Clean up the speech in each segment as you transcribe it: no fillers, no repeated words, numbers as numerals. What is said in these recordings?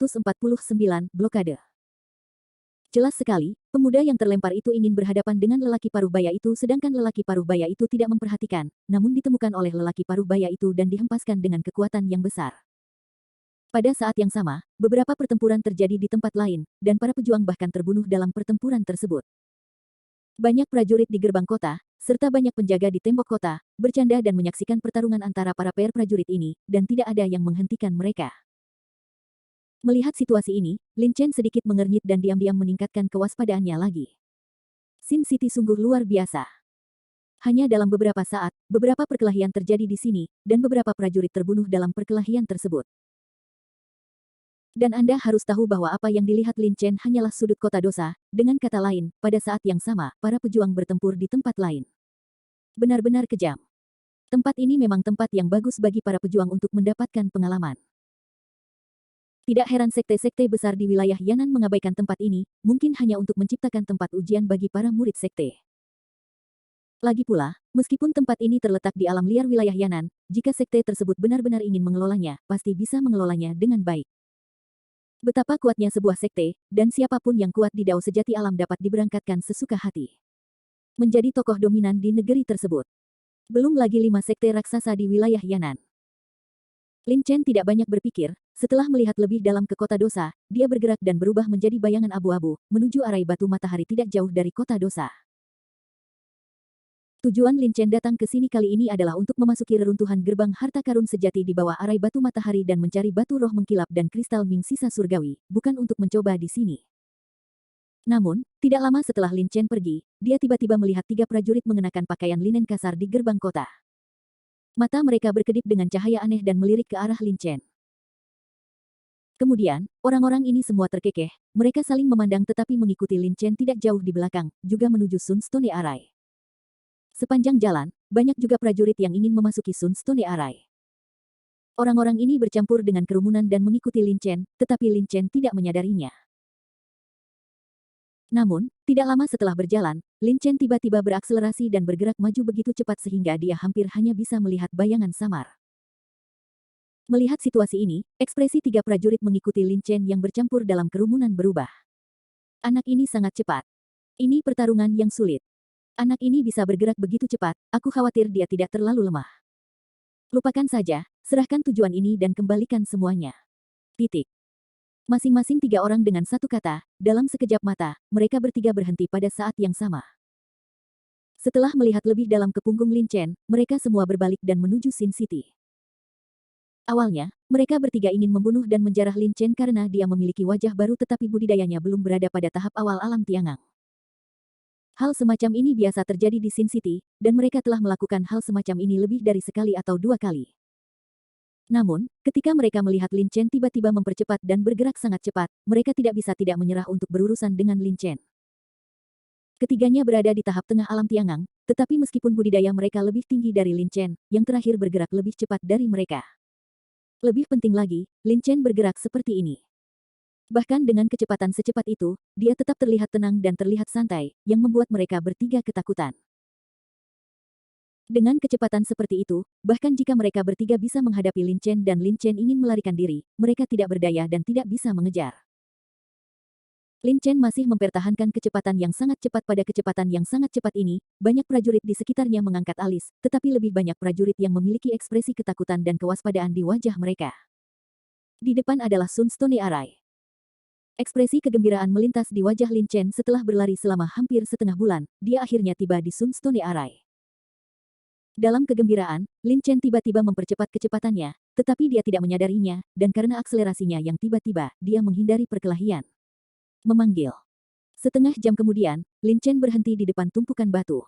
249, blokade. Jelas sekali, pemuda yang terlempar itu ingin berhadapan dengan lelaki paruh baya itu sedangkan lelaki paruh baya itu tidak memperhatikan, namun ditemukan oleh lelaki paruh baya itu dan dihempaskan dengan kekuatan yang besar. Pada saat yang sama, beberapa pertempuran terjadi di tempat lain, dan para pejuang bahkan terbunuh dalam pertempuran tersebut. Banyak prajurit di gerbang kota, serta banyak penjaga di tembok kota, bercanda dan menyaksikan pertarungan antara para prajurit ini, dan tidak ada yang menghentikan mereka. Melihat situasi ini, Lin Chen sedikit mengernyit dan diam-diam meningkatkan kewaspadaannya lagi. Sin City sungguh luar biasa. Hanya dalam beberapa saat, beberapa perkelahian terjadi di sini, dan beberapa prajurit terbunuh dalam perkelahian tersebut. Dan Anda harus tahu bahwa apa yang dilihat Lin Chen hanyalah sudut kota dosa, dengan kata lain, pada saat yang sama, para pejuang bertempur di tempat lain. Benar-benar kejam. Tempat ini memang tempat yang bagus bagi para pejuang untuk mendapatkan pengalaman. Tidak heran sekte-sekte besar di wilayah Yan'an mengabaikan tempat ini, mungkin hanya untuk menciptakan tempat ujian bagi para murid sekte. Lagi pula, meskipun tempat ini terletak di alam liar wilayah Yan'an, jika sekte tersebut benar-benar ingin mengelolanya, pasti bisa mengelolanya dengan baik. Betapa kuatnya sebuah sekte, dan siapapun yang kuat di Dao sejati alam dapat diberangkatkan sesuka hati. Menjadi tokoh dominan di negeri tersebut. Belum lagi 5 sekte raksasa di wilayah Yan'an. Lin Chen tidak banyak berpikir, setelah melihat lebih dalam ke kota dosa, dia bergerak dan berubah menjadi bayangan abu-abu, menuju arai batu matahari tidak jauh dari kota dosa. Tujuan Lin Chen datang ke sini kali ini adalah untuk memasuki reruntuhan gerbang harta karun sejati di bawah arai batu matahari dan mencari batu roh mengkilap dan kristal Ming sisa surgawi, bukan untuk mencoba di sini. Namun, tidak lama setelah Lin Chen pergi, dia tiba-tiba melihat 3 prajurit mengenakan pakaian linen kasar di gerbang kota. Mata mereka berkedip dengan cahaya aneh dan melirik ke arah Lin Chen. Kemudian, orang-orang ini semua terkekeh, mereka saling memandang tetapi mengikuti Lin Chen tidak jauh di belakang, juga menuju Sunstone Arai. Sepanjang jalan, banyak juga prajurit yang ingin memasuki Sunstone Arai. Orang-orang ini bercampur dengan kerumunan dan mengikuti Lin Chen, tetapi Lin Chen tidak menyadarinya. Namun, tidak lama setelah berjalan, Lin Chen tiba-tiba berakselerasi dan bergerak maju begitu cepat sehingga dia hampir hanya bisa melihat bayangan samar. Melihat situasi ini, ekspresi 3 prajurit mengikuti Lin Chen yang bercampur dalam kerumunan berubah. Anak ini sangat cepat. Ini pertarungan yang sulit. Anak ini bisa bergerak begitu cepat, aku khawatir dia tidak terlalu lemah. Lupakan saja, serahkan tujuan ini dan kembalikan semuanya. Titik. Masing-masing 3 orang dengan satu kata, dalam sekejap mata, mereka bertiga berhenti pada saat yang sama. Setelah melihat lebih dalam ke punggung Lin Chen, mereka semua berbalik dan menuju Sin City. Awalnya, mereka bertiga ingin membunuh dan menjarah Lin Chen karena dia memiliki wajah baru tetapi budidayanya belum berada pada tahap awal alam Tiangang. Hal semacam ini biasa terjadi di Sin City, dan mereka telah melakukan hal semacam ini lebih dari sekali atau 2 kali. Namun, ketika mereka melihat Lin Chen tiba-tiba mempercepat dan bergerak sangat cepat, mereka tidak bisa tidak menyerah untuk berurusan dengan Lin Chen. Ketiganya berada di tahap tengah alam Tiangang, tetapi meskipun budidaya mereka lebih tinggi dari Lin Chen, yang terakhir bergerak lebih cepat dari mereka. Lebih penting lagi, Lin Chen bergerak seperti ini. Bahkan dengan kecepatan secepat itu, dia tetap terlihat tenang dan terlihat santai, yang membuat mereka bertiga ketakutan. Dengan kecepatan seperti itu, bahkan jika mereka bertiga bisa menghadapi Lin Chen dan Lin Chen ingin melarikan diri, mereka tidak berdaya dan tidak bisa mengejar. Lin Chen masih mempertahankan kecepatan yang sangat cepat. Pada kecepatan yang sangat cepat ini, banyak prajurit di sekitarnya mengangkat alis, tetapi lebih banyak prajurit yang memiliki ekspresi ketakutan dan kewaspadaan di wajah mereka. Di depan adalah Sunstone Arai. Ekspresi kegembiraan melintas di wajah Lin Chen setelah berlari selama hampir setengah bulan, dia akhirnya tiba di Sunstone Arai. Dalam kegembiraan, Lin Chen tiba-tiba mempercepat kecepatannya, tetapi dia tidak menyadarinya, dan karena akselerasinya yang tiba-tiba, dia menghindari perkelahian. Memanggil. Setengah jam kemudian, Lin Chen berhenti di depan tumpukan batu.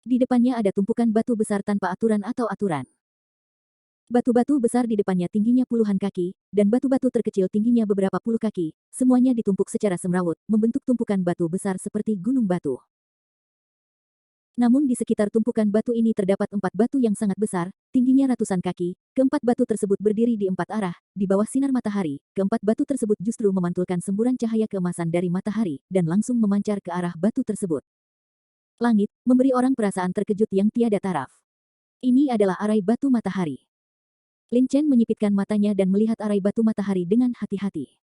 Di depannya ada tumpukan batu besar tanpa aturan atau aturan. Batu-batu besar di depannya tingginya puluhan kaki, dan batu-batu terkecil tingginya beberapa puluh kaki, semuanya ditumpuk secara semrawut, membentuk tumpukan batu besar seperti gunung batu. Namun di sekitar tumpukan batu ini terdapat 4 batu yang sangat besar, tingginya ratusan kaki, keempat batu tersebut berdiri di 4 arah, di bawah sinar matahari, keempat batu tersebut justru memantulkan semburan cahaya keemasan dari matahari, dan langsung memancar ke arah batu tersebut. Langit, memberi orang perasaan terkejut yang tiada taraf. Ini adalah arai batu matahari. Lin Chen menyipitkan matanya dan melihat arai batu matahari dengan hati-hati.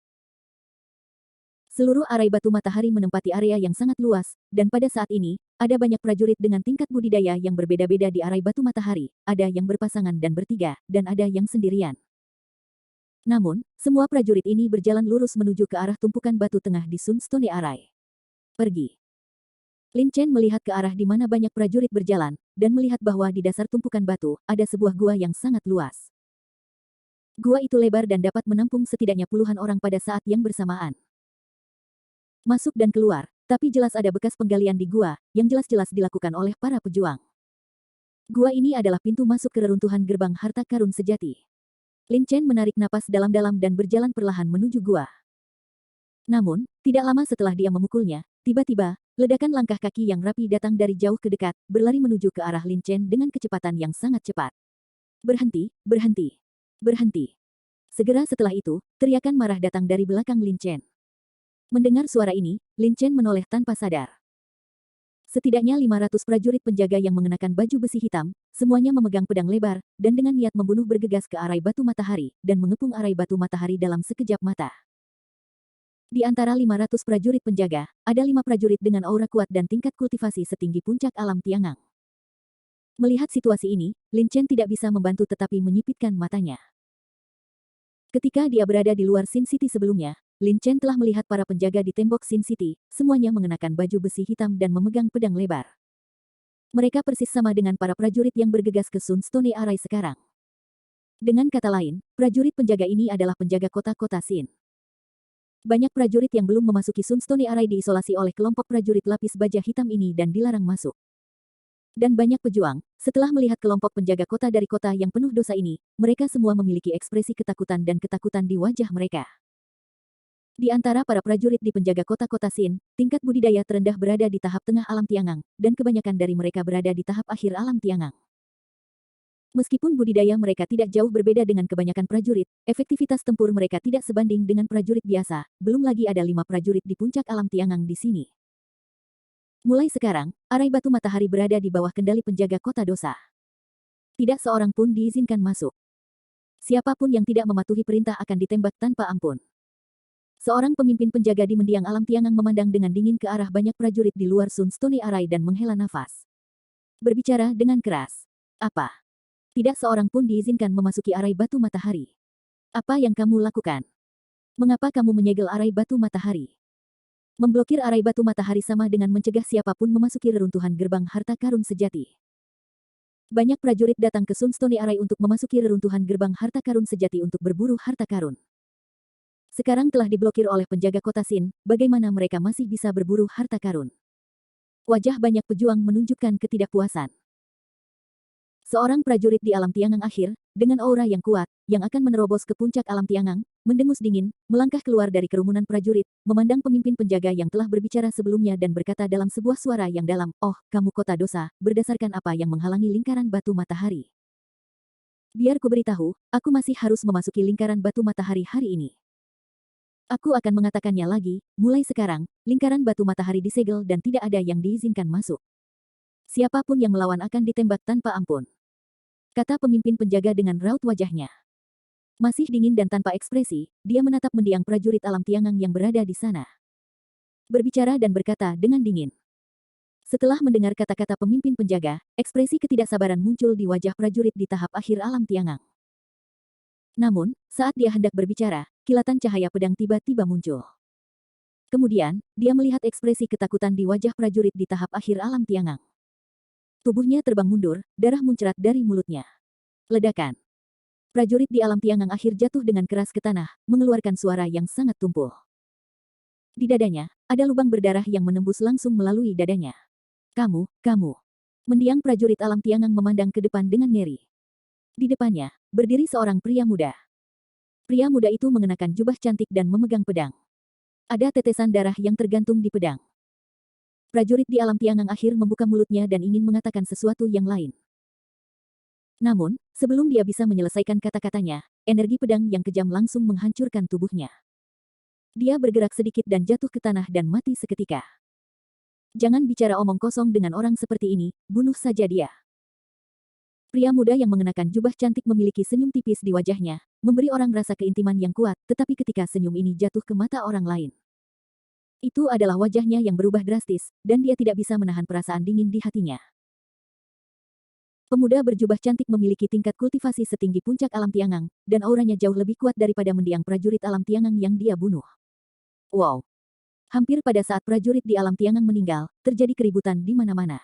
Seluruh arai batu matahari menempati area yang sangat luas, dan pada saat ini, ada banyak prajurit dengan tingkat budidaya yang berbeda-beda di arai batu matahari, ada yang berpasangan dan bertiga, dan ada yang sendirian. Namun, semua prajurit ini berjalan lurus menuju ke arah tumpukan batu tengah di Sunstone Arai. Pergi. Lin Chen melihat ke arah di mana banyak prajurit berjalan, dan melihat bahwa di dasar tumpukan batu, ada sebuah gua yang sangat luas. Gua itu lebar dan dapat menampung setidaknya puluhan orang pada saat yang bersamaan. Masuk dan keluar, tapi jelas ada bekas penggalian di gua, yang jelas-jelas dilakukan oleh para pejuang. Gua ini adalah pintu masuk ke reruntuhan gerbang harta karun sejati. Lin Chen menarik napas dalam-dalam dan berjalan perlahan menuju gua. Namun, tidak lama setelah dia memukulnya, tiba-tiba, ledakan langkah kaki yang rapi datang dari jauh ke dekat, berlari menuju ke arah Lin Chen dengan kecepatan yang sangat cepat. Berhenti, berhenti. Berhenti. Segera setelah itu, teriakan marah datang dari belakang Lin Chen. Mendengar suara ini, Lin Chen menoleh tanpa sadar. Setidaknya 500 prajurit penjaga yang mengenakan baju besi hitam, semuanya memegang pedang lebar, dan dengan niat membunuh bergegas ke arai batu matahari, dan mengepung arai batu matahari dalam sekejap mata. Di antara 500 prajurit penjaga, ada 5 prajurit dengan aura kuat dan tingkat kultivasi setinggi puncak alam Tiangang. Melihat situasi ini, Lin Chen tidak bisa membantu tetapi menyipitkan matanya. Ketika dia berada di luar Sin City sebelumnya, Lin Chen telah melihat para penjaga di tembok Sin City, semuanya mengenakan baju besi hitam dan memegang pedang lebar. Mereka persis sama dengan para prajurit yang bergegas ke Sunstone Arai sekarang. Dengan kata lain, prajurit penjaga ini adalah penjaga kota-kota Sin. Banyak prajurit yang belum memasuki Sunstone Arai diisolasi oleh kelompok prajurit lapis baja hitam ini dan dilarang masuk. Dan banyak pejuang, setelah melihat kelompok penjaga kota dari kota yang penuh dosa ini, mereka semua memiliki ekspresi ketakutan dan ketakutan di wajah mereka. Di antara para prajurit di penjaga kota-kota Sin, tingkat budidaya terendah berada di tahap tengah alam Tiangang, dan kebanyakan dari mereka berada di tahap akhir alam Tiangang. Meskipun budidaya mereka tidak jauh berbeda dengan kebanyakan prajurit, efektivitas tempur mereka tidak sebanding dengan prajurit biasa, belum lagi ada 5 prajurit di puncak alam Tiangang di sini. Mulai sekarang, arai batu matahari berada di bawah kendali penjaga kota dosa. Tidak seorang pun diizinkan masuk. Siapapun yang tidak mematuhi perintah akan ditembak tanpa ampun. Seorang pemimpin penjaga di mendiang alam Tiangang memandang dengan dingin ke arah banyak prajurit di luar Sunstone Arai dan menghela nafas. Berbicara dengan keras. Apa? Tidak seorang pun diizinkan memasuki arai batu matahari. Apa yang kamu lakukan? Mengapa kamu menyegel arai batu matahari? Memblokir arai batu matahari sama dengan mencegah siapapun memasuki reruntuhan gerbang harta karun sejati. Banyak prajurit datang ke Sunstone Arai untuk memasuki reruntuhan gerbang harta karun sejati untuk berburu harta karun. Sekarang telah diblokir oleh penjaga kota Sin, bagaimana mereka masih bisa berburu harta karun? Wajah banyak pejuang menunjukkan ketidakpuasan. Seorang prajurit di alam Tiangang akhir, dengan aura yang kuat, yang akan menerobos ke puncak alam Tiangang, mendengus dingin, melangkah keluar dari kerumunan prajurit, memandang pemimpin penjaga yang telah berbicara sebelumnya dan berkata dalam sebuah suara yang dalam, "Oh, kamu kota dosa, berdasarkan apa yang menghalangi lingkaran batu matahari? Biar ku beritahu, aku masih harus memasuki lingkaran batu matahari hari ini. Aku akan mengatakannya lagi, mulai sekarang, lingkaran batu matahari disegel dan tidak ada yang diizinkan masuk. Siapapun yang melawan akan ditembak tanpa ampun," kata pemimpin penjaga dengan raut wajahnya. Masih dingin dan tanpa ekspresi, dia menatap mendiang prajurit alam Tiangang yang berada di sana. Berbicara dan berkata dengan dingin. Setelah mendengar kata-kata pemimpin penjaga, ekspresi ketidaksabaran muncul di wajah prajurit di tahap akhir alam Tiangang. Namun, saat dia hendak berbicara, kilatan cahaya pedang tiba-tiba muncul. Kemudian, dia melihat ekspresi ketakutan di wajah prajurit di tahap akhir alam Tiangang. Tubuhnya terbang mundur, darah muncrat dari mulutnya. Ledakan. Prajurit di alam Tiangang akhir jatuh dengan keras ke tanah, mengeluarkan suara yang sangat tumpul. Di dadanya, ada lubang berdarah yang menembus langsung melalui dadanya. Kamu. Mendiang prajurit alam Tiangang memandang ke depan dengan ngeri. Di depannya, berdiri seorang pria muda. Pria muda itu mengenakan jubah cantik dan memegang pedang. Ada tetesan darah yang tergantung di pedang. Prajurit di alam Tiangang akhir membuka mulutnya dan ingin mengatakan sesuatu yang lain. Namun, sebelum dia bisa menyelesaikan kata-katanya, energi pedang yang kejam langsung menghancurkan tubuhnya. Dia bergerak sedikit dan jatuh ke tanah dan mati seketika. Jangan bicara omong kosong dengan orang seperti ini, bunuh saja dia. Pria muda yang mengenakan jubah cantik memiliki senyum tipis di wajahnya, memberi orang rasa keintiman yang kuat, tetapi ketika senyum ini jatuh ke mata orang lain, itu adalah wajahnya yang berubah drastis, dan dia tidak bisa menahan perasaan dingin di hatinya. Pemuda berjubah cantik memiliki tingkat kultivasi setinggi puncak alam Tiangang, dan auranya jauh lebih kuat daripada mendiang prajurit alam Tiangang yang dia bunuh. Wow! Hampir pada saat prajurit di alam Tiangang meninggal, terjadi keributan di mana-mana.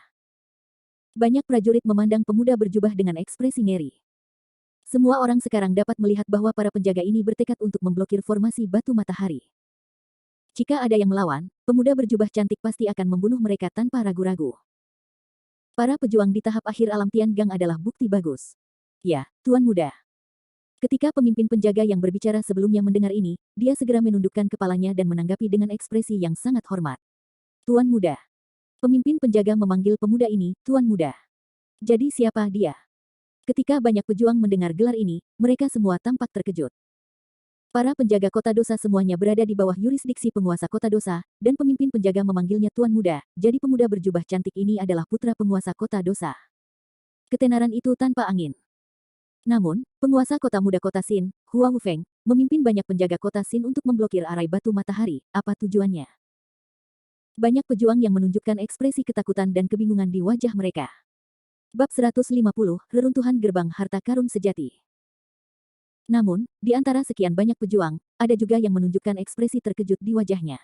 Banyak prajurit memandang pemuda berjubah dengan ekspresi ngeri. Semua orang sekarang dapat melihat bahwa para penjaga ini bertekad untuk memblokir formasi batu matahari. Jika ada yang melawan, pemuda berjubah cantik pasti akan membunuh mereka tanpa ragu-ragu. Para pejuang di tahap akhir alam Tiangang adalah bukti bagus. Ya, Tuan Muda. Ketika pemimpin penjaga yang berbicara sebelumnya mendengar ini, dia segera menundukkan kepalanya dan menanggapi dengan ekspresi yang sangat hormat. Tuan Muda. Pemimpin penjaga memanggil pemuda ini, Tuan Muda. Jadi siapa dia? Ketika banyak pejuang mendengar gelar ini, mereka semua tampak terkejut. Para penjaga kota dosa semuanya berada di bawah yurisdiksi penguasa kota dosa, dan pemimpin penjaga memanggilnya Tuan Muda, jadi pemuda berjubah cantik ini adalah putra penguasa kota dosa. Ketenaran itu tanpa angin. Namun, penguasa kota muda kota Xin, Hua Wufeng, memimpin banyak penjaga kota Xin untuk memblokir arai batu matahari. Apa tujuannya? Banyak pejuang yang menunjukkan ekspresi ketakutan dan kebingungan di wajah mereka. Bab 150, Reruntuhan Gerbang Harta Karun Sejati. Namun, di antara sekian banyak pejuang, ada juga yang menunjukkan ekspresi terkejut di wajahnya.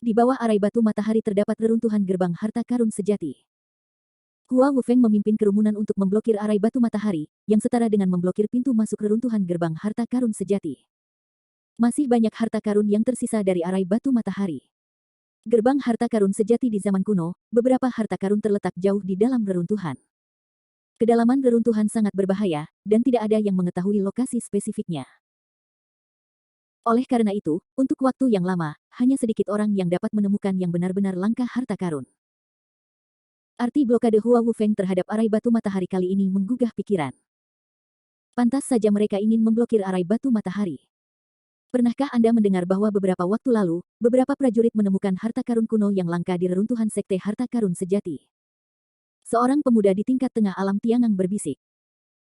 Di bawah arai batu matahari terdapat reruntuhan gerbang harta karun sejati. Hua Wufeng memimpin kerumunan untuk memblokir arai batu matahari, yang setara dengan memblokir pintu masuk reruntuhan gerbang harta karun sejati. Masih banyak harta karun yang tersisa dari arai batu matahari. Gerbang harta karun sejati di zaman kuno, beberapa harta karun terletak jauh di dalam reruntuhan. Kedalaman reruntuhan sangat berbahaya, dan tidak ada yang mengetahui lokasi spesifiknya. Oleh karena itu, untuk waktu yang lama, hanya sedikit orang yang dapat menemukan yang benar-benar langka harta karun. Arti blokade Hua Wufeng terhadap arai batu matahari kali ini menggugah pikiran. Pantas saja mereka ingin memblokir arai batu matahari. Pernahkah Anda mendengar bahwa beberapa waktu lalu, beberapa prajurit menemukan harta karun kuno yang langka di reruntuhan sekte harta karun sejati? Seorang pemuda di tingkat tengah alam Tiangang berbisik.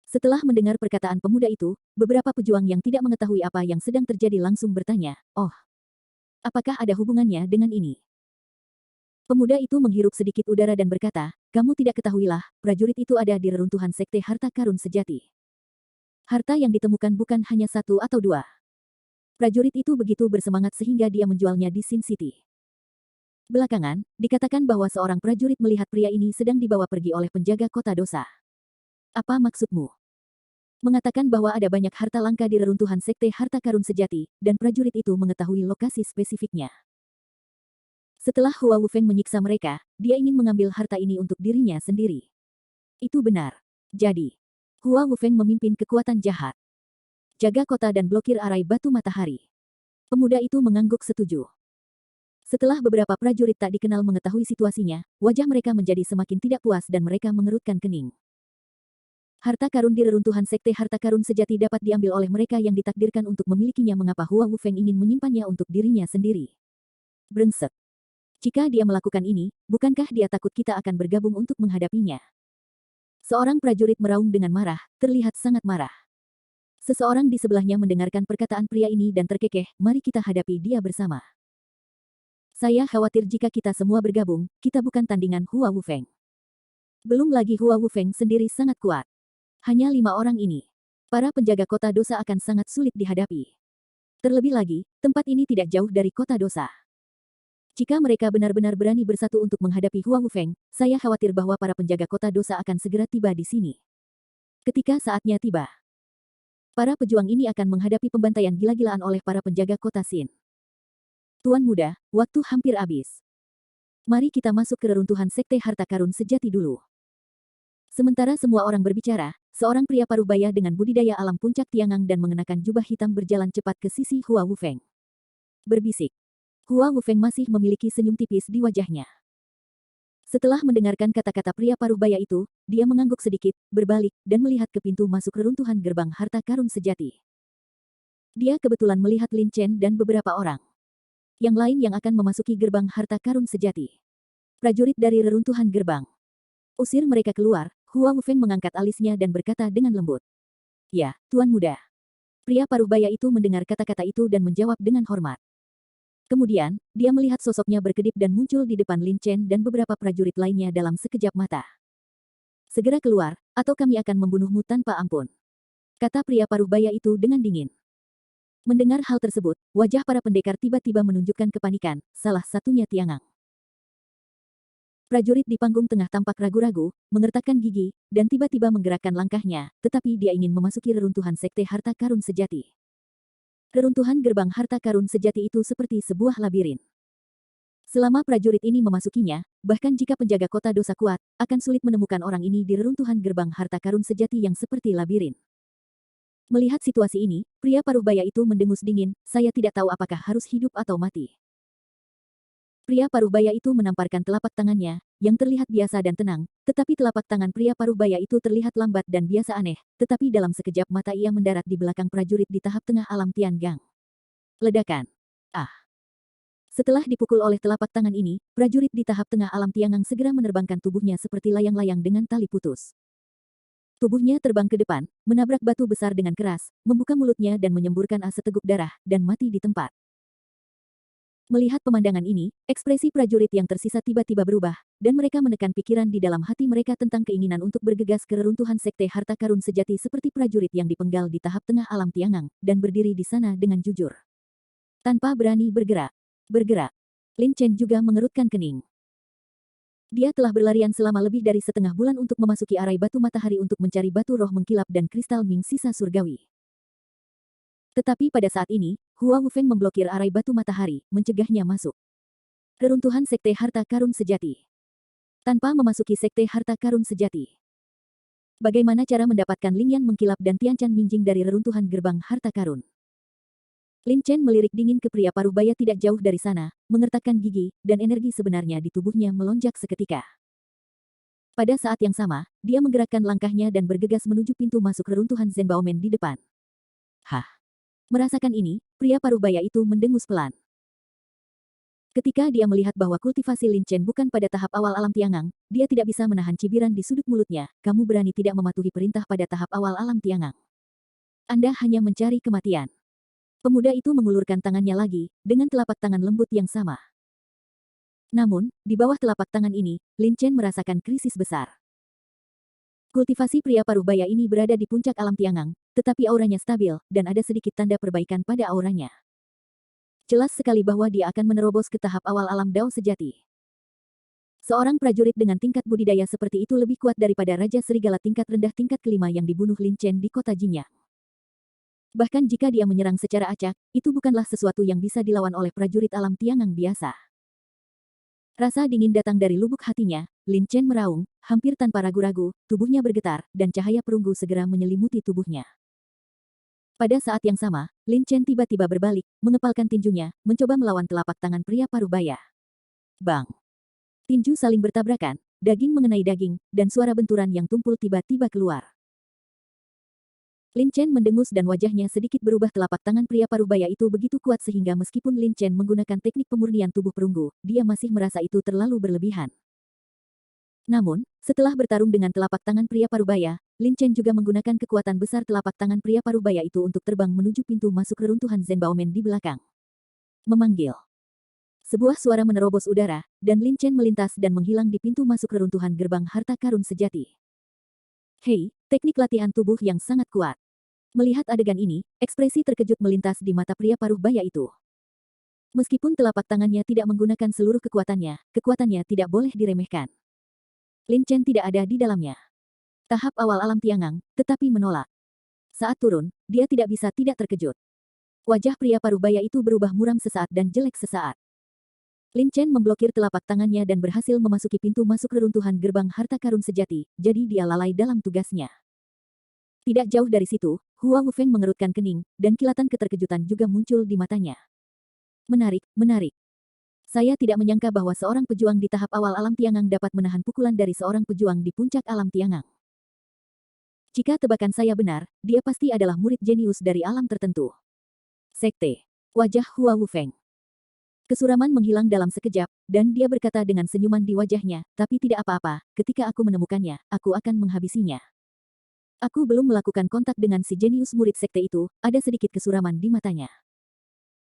Setelah mendengar perkataan pemuda itu, beberapa pejuang yang tidak mengetahui apa yang sedang terjadi langsung bertanya, "Oh, apakah ada hubungannya dengan ini?" Pemuda itu menghirup sedikit udara dan berkata, "Kamu tidak ketahuilah, prajurit itu ada di reruntuhan sekte harta karun sejati. Harta yang ditemukan bukan hanya satu atau dua. Prajurit itu begitu bersemangat sehingga dia menjualnya di Sin City." Belakangan, dikatakan bahwa seorang prajurit melihat pria ini sedang dibawa pergi oleh penjaga kota dosa. Apa maksudmu? Mengatakan bahwa ada banyak harta langka di reruntuhan sekte harta karun sejati, dan prajurit itu mengetahui lokasi spesifiknya. Setelah Hua Wufeng menyiksa mereka, dia ingin mengambil harta ini untuk dirinya sendiri. Itu benar. Jadi, Hua Wufeng memimpin kekuatan jahat. Jaga kota dan blokir arai batu matahari. Pemuda itu mengangguk setuju. Setelah beberapa prajurit tak dikenal mengetahui situasinya, wajah mereka menjadi semakin tidak puas dan mereka mengerutkan kening. Harta karun di reruntuhan sekte harta karun sejati dapat diambil oleh mereka yang ditakdirkan untuk memilikinya. Mengapa Hua Wufeng ingin menyimpannya untuk dirinya sendiri? Brengsek. Jika dia melakukan ini, bukankah dia takut kita akan bergabung untuk menghadapinya? Seorang prajurit meraung dengan marah, terlihat sangat marah. Seseorang di sebelahnya mendengarkan perkataan pria ini dan terkekeh, "Mari kita hadapi dia bersama." Saya khawatir jika kita semua bergabung, kita bukan tandingan Hua Wufeng. Belum lagi Hua Wufeng sendiri sangat kuat. Hanya 5 orang ini. Para penjaga kota dosa akan sangat sulit dihadapi. Terlebih lagi, tempat ini tidak jauh dari kota dosa. Jika mereka benar-benar berani bersatu untuk menghadapi Hua Wufeng, saya khawatir bahwa para penjaga kota dosa akan segera tiba di sini. Ketika saatnya tiba, para pejuang ini akan menghadapi pembantaian gila-gilaan oleh para penjaga kota Xin. Tuan Muda, waktu hampir habis. Mari kita masuk ke reruntuhan sekte harta karun sejati dulu. Sementara semua orang berbicara, seorang pria paruh baya dengan budidaya alam puncak Tiangang dan mengenakan jubah hitam berjalan cepat ke sisi Hua Wufeng. Berbisik. Hua Wufeng masih memiliki senyum tipis di wajahnya. Setelah mendengarkan kata-kata pria paruh baya itu, dia mengangguk sedikit, berbalik, dan melihat ke pintu masuk reruntuhan gerbang harta karun sejati. Dia kebetulan melihat Lin Chen dan beberapa orang yang lain yang akan memasuki gerbang harta karun sejati. Prajurit dari reruntuhan gerbang. Usir mereka keluar, Hua Wufeng mengangkat alisnya dan berkata dengan lembut. Ya, Tuan Muda. Pria paruh baya itu mendengar kata-kata itu dan menjawab dengan hormat. Kemudian, dia melihat sosoknya berkedip dan muncul di depan Lin Chen dan beberapa prajurit lainnya dalam sekejap mata. Segera keluar, atau kami akan membunuhmu tanpa ampun. Kata pria paruh baya itu dengan dingin. Mendengar hal tersebut, wajah para pendekar tiba-tiba menunjukkan kepanikan, salah satunya Tiangang. Prajurit di panggung tengah tampak ragu-ragu, mengertakkan gigi, dan tiba-tiba menggerakkan langkahnya, tetapi dia ingin memasuki reruntuhan sekte harta karun sejati. Reruntuhan gerbang harta karun sejati itu seperti sebuah labirin. Selama prajurit ini memasukinya, bahkan jika penjaga kota dosa kuat, akan sulit menemukan orang ini di reruntuhan gerbang harta karun sejati yang seperti labirin. Melihat situasi ini, pria paruh baya itu mendengus dingin, saya tidak tahu apakah harus hidup atau mati. Pria paruh baya itu menamparkan telapak tangannya, yang terlihat biasa dan tenang, tetapi telapak tangan pria paruh baya itu terlihat lambat dan biasa aneh, tetapi dalam sekejap mata ia mendarat di belakang prajurit di tahap tengah alam Tiangang. Ledakan. Ah. Setelah dipukul oleh telapak tangan ini, prajurit di tahap tengah alam Tiangang segera menerbangkan tubuhnya seperti layang-layang dengan tali putus. Tubuhnya terbang ke depan, menabrak batu besar dengan keras, membuka mulutnya dan menyemburkan seteguk darah, dan mati di tempat. Melihat pemandangan ini, ekspresi prajurit yang tersisa tiba-tiba berubah, dan mereka menekan pikiran di dalam hati mereka tentang keinginan untuk bergegas ke reruntuhan sekte harta karun sejati seperti prajurit yang dipenggal di tahap tengah alam Tiangang, dan berdiri di sana dengan jujur. Tanpa berani bergerak. Bergerak. Lin Chen juga mengerutkan kening. Dia telah berlarian selama lebih dari setengah bulan untuk memasuki arai batu matahari untuk mencari batu roh mengkilap dan kristal Ming sisa surgawi. Tetapi pada saat ini, Hua Wufeng memblokir arai batu matahari, mencegahnya masuk. Reruntuhan sekte harta karun sejati. Tanpa memasuki sekte harta karun sejati. Bagaimana cara mendapatkan Lingyan mengkilap dan Tianchan Minjing dari reruntuhan gerbang harta karun? Lin Chen melirik dingin ke pria paruh baya tidak jauh dari sana, mengertakkan gigi, dan energi sebenarnya di tubuhnya melonjak seketika. Pada saat yang sama, dia menggerakkan langkahnya dan bergegas menuju pintu masuk reruntuhan Zenbaomen di depan. Hah! Merasakan ini, pria paruh baya itu mendengus pelan. Ketika dia melihat bahwa kultivasi Lin Chen bukan pada tahap awal alam Tiangang, dia tidak bisa menahan cibiran di sudut mulutnya. Kamu berani tidak mematuhi perintah pada tahap awal alam Tiangang. Anda hanya mencari kematian. Pemuda itu mengulurkan tangannya lagi, dengan telapak tangan lembut yang sama. Namun, di bawah telapak tangan ini, Lin Chen merasakan krisis besar. Kultivasi pria paruh baya ini berada di puncak alam Tiangang, tetapi auranya stabil, dan ada sedikit tanda perbaikan pada auranya. Jelas sekali bahwa dia akan menerobos ke tahap awal alam Dao sejati. Seorang prajurit dengan tingkat budidaya seperti itu lebih kuat daripada Raja Serigala tingkat rendah tingkat kelima yang dibunuh Lin Chen di kota Jingyang. Bahkan jika dia menyerang secara acak, itu bukanlah sesuatu yang bisa dilawan oleh prajurit alam Tiangang biasa. Rasa dingin datang dari lubuk hatinya, Lin Chen meraung, hampir tanpa ragu-ragu, tubuhnya bergetar, dan cahaya perunggu segera menyelimuti tubuhnya. Pada saat yang sama, Lin Chen tiba-tiba berbalik, mengepalkan tinjunya, mencoba melawan telapak tangan pria paruh baya. Bang! Tinju saling bertabrakan, daging mengenai daging, dan suara benturan yang tumpul tiba-tiba keluar. Lin Chen mendengus dan wajahnya sedikit berubah. Telapak tangan pria paruh baya itu begitu kuat sehingga meskipun Lin Chen menggunakan teknik pemurnian tubuh perunggu, dia masih merasa itu terlalu berlebihan. Namun, setelah bertarung dengan telapak tangan pria paruh baya, Lin Chen juga menggunakan kekuatan besar telapak tangan pria paruh baya itu untuk terbang menuju pintu masuk reruntuhan Zenbaomen di belakang. Memanggil. Sebuah suara menerobos udara, dan Lin Chen melintas dan menghilang di pintu masuk reruntuhan gerbang harta karun sejati. Hei, teknik latihan tubuh yang sangat kuat. Melihat adegan ini, ekspresi terkejut melintas di mata pria paruh baya itu. Meskipun telapak tangannya tidak menggunakan seluruh kekuatannya tidak boleh diremehkan. Lin Chen tidak ada di dalamnya. Tahap awal alam Tiangang, tetapi menolak. Saat turun, dia tidak bisa tidak terkejut. Wajah pria paruh baya itu berubah muram sesaat dan jelek sesaat. Lin Chen memblokir telapak tangannya dan berhasil memasuki pintu masuk reruntuhan gerbang harta karun sejati, jadi dia lalai dalam tugasnya. Tidak jauh dari situ, Hua Wufeng mengerutkan kening, dan kilatan keterkejutan juga muncul di matanya. Menarik, menarik. Saya tidak menyangka bahwa seorang pejuang di tahap awal alam Tiangang dapat menahan pukulan dari seorang pejuang di puncak alam Tiangang. Jika tebakan saya benar, dia pasti adalah murid jenius dari alam tertentu. Sekte. Wajah Hua Wufeng Kesuraman menghilang dalam sekejap, dan dia berkata dengan senyuman di wajahnya, tapi tidak apa-apa, ketika aku menemukannya, aku akan menghabisinya. Aku belum melakukan kontak dengan si jenius murid sekte itu, ada sedikit kesuraman di matanya.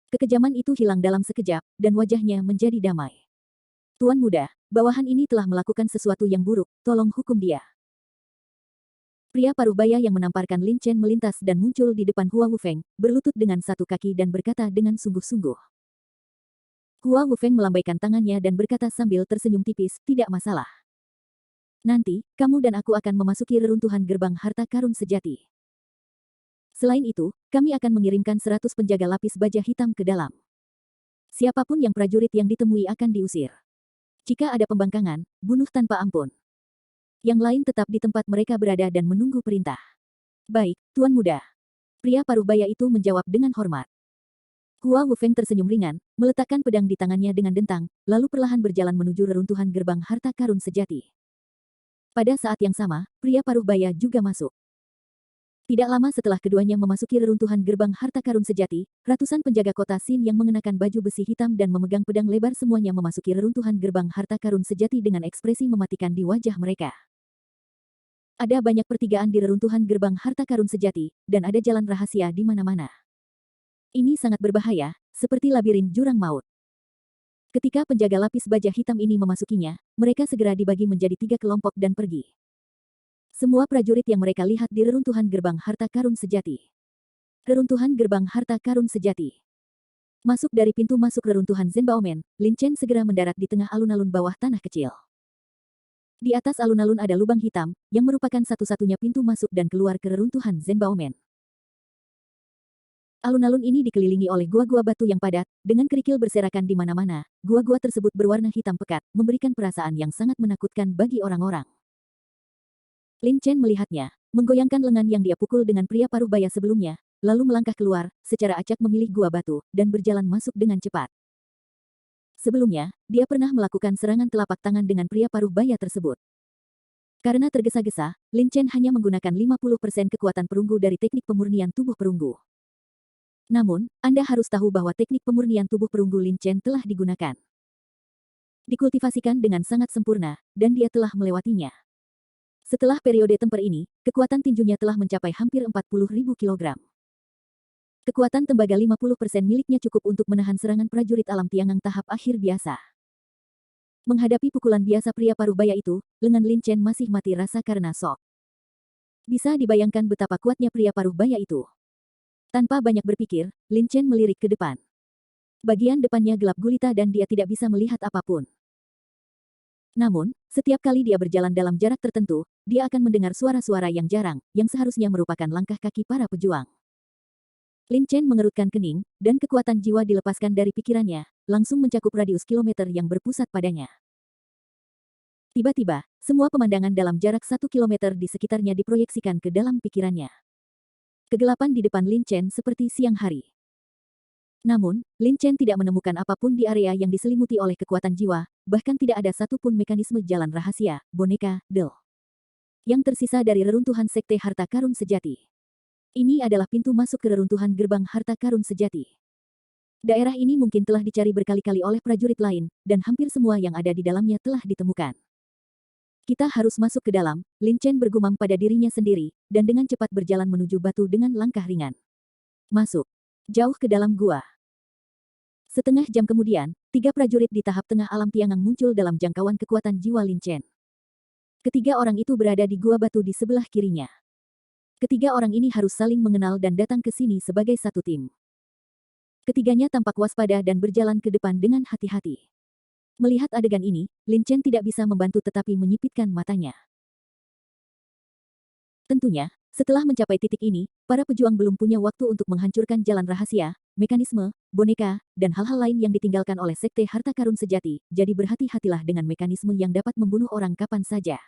Kekejaman itu hilang dalam sekejap, dan wajahnya menjadi damai. Tuan muda, bawahan ini telah melakukan sesuatu yang buruk, tolong hukum dia. Pria paruh baya yang menamparkan Lin Chen melintas dan muncul di depan Hua Wufeng, berlutut dengan satu kaki dan berkata dengan sungguh-sungguh. Hua Wufeng melambaikan tangannya dan berkata sambil tersenyum tipis, tidak masalah. Nanti, kamu dan aku akan memasuki reruntuhan gerbang harta karun sejati. Selain itu, kami akan mengirimkan 100 penjaga lapis baja hitam ke dalam. Siapapun yang prajurit yang ditemui akan diusir. Jika ada pembangkangan, bunuh tanpa ampun. Yang lain tetap di tempat mereka berada dan menunggu perintah. Baik, Tuan Muda. Pria paruh baya itu menjawab dengan hormat. Hua Wufeng tersenyum ringan, meletakkan pedang di tangannya dengan dentang, lalu perlahan berjalan menuju reruntuhan gerbang harta karun sejati. Pada saat yang sama, pria paruh baya juga masuk. Tidak lama setelah keduanya memasuki reruntuhan gerbang harta karun sejati, ratusan penjaga kota Xin yang mengenakan baju besi hitam dan memegang pedang lebar semuanya memasuki reruntuhan gerbang harta karun sejati dengan ekspresi mematikan di wajah mereka. Ada banyak pertigaan di reruntuhan gerbang harta karun sejati, dan ada jalan rahasia di mana-mana. Ini sangat berbahaya, seperti labirin jurang maut. Ketika penjaga lapis baja hitam ini memasukinya, mereka segera dibagi menjadi 3 kelompok dan pergi. Semua prajurit yang mereka lihat di reruntuhan gerbang harta karun sejati. Reruntuhan gerbang harta karun sejati. Masuk dari pintu masuk reruntuhan Zenbaomen, Lin Chen segera mendarat di tengah alun-alun bawah tanah kecil. Di atas alun-alun ada lubang hitam, yang merupakan satu-satunya pintu masuk dan keluar ke reruntuhan Zenbaomen. Alun-alun ini dikelilingi oleh gua-gua batu yang padat, dengan kerikil berserakan di mana-mana. Gua-gua tersebut berwarna hitam pekat, memberikan perasaan yang sangat menakutkan bagi orang-orang. Lin Chen melihatnya, menggoyangkan lengan yang dia pukul dengan pria paruh baya sebelumnya, lalu melangkah keluar, secara acak memilih gua batu, dan berjalan masuk dengan cepat. Sebelumnya, dia pernah melakukan serangan telapak tangan dengan pria paruh baya tersebut. Karena tergesa-gesa, Lin Chen hanya menggunakan 50% kekuatan perunggu dari teknik pemurnian tubuh perunggu. Namun, Anda harus tahu bahwa teknik pemurnian tubuh perunggu Lin Chen telah digunakan. Dikultivasikan dengan sangat sempurna, dan dia telah melewatinya. Setelah periode temper ini, kekuatan tinjunya telah mencapai hampir 40.000 kg. Kekuatan tembaga 50% miliknya cukup untuk menahan serangan prajurit alam Tiangang tahap akhir biasa. Menghadapi pukulan biasa pria paruh baya itu, lengan Lin Chen masih mati rasa karena shock. Bisa dibayangkan betapa kuatnya pria paruh baya itu. Tanpa banyak berpikir, Lin Chen melirik ke depan. Bagian depannya gelap gulita dan dia tidak bisa melihat apapun. Namun, setiap kali dia berjalan dalam jarak tertentu, dia akan mendengar suara-suara yang jarang, yang seharusnya merupakan langkah kaki para pejuang. Lin Chen mengerutkan kening, dan kekuatan jiwa dilepaskan dari pikirannya, langsung mencakup radius kilometer yang berpusat padanya. Tiba-tiba, semua pemandangan dalam jarak 1 kilometer di sekitarnya diproyeksikan ke dalam pikirannya. Kegelapan di depan Lin Chen seperti siang hari. Namun, Lin Chen tidak menemukan apapun di area yang diselimuti oleh kekuatan jiwa, bahkan tidak ada satupun mekanisme jalan rahasia, boneka, del, yang tersisa dari reruntuhan sekte harta karun sejati. Ini adalah pintu masuk ke reruntuhan gerbang harta karun sejati. Daerah ini mungkin telah dicari berkali-kali oleh prajurit lain, dan hampir semua yang ada di dalamnya telah ditemukan. Kita harus masuk ke dalam, Lin Chen bergumam pada dirinya sendiri, dan dengan cepat berjalan menuju batu dengan langkah ringan. Masuk. Jauh ke dalam gua. Setengah jam kemudian, 3 prajurit di tahap tengah alam Tiangang muncul dalam jangkauan kekuatan jiwa Lin Chen. Ketiga orang itu berada di gua batu di sebelah kirinya. Ketiga orang ini harus saling mengenal dan datang ke sini sebagai satu tim. Ketiganya tampak waspada dan berjalan ke depan dengan hati-hati. Melihat adegan ini, Lin Chen tidak bisa membantu tetapi menyipitkan matanya. Tentunya, setelah mencapai titik ini, para pejuang belum punya waktu untuk menghancurkan jalan rahasia, mekanisme, boneka, dan hal-hal lain yang ditinggalkan oleh sekte harta karun sejati, jadi berhati-hatilah dengan mekanisme yang dapat membunuh orang kapan saja.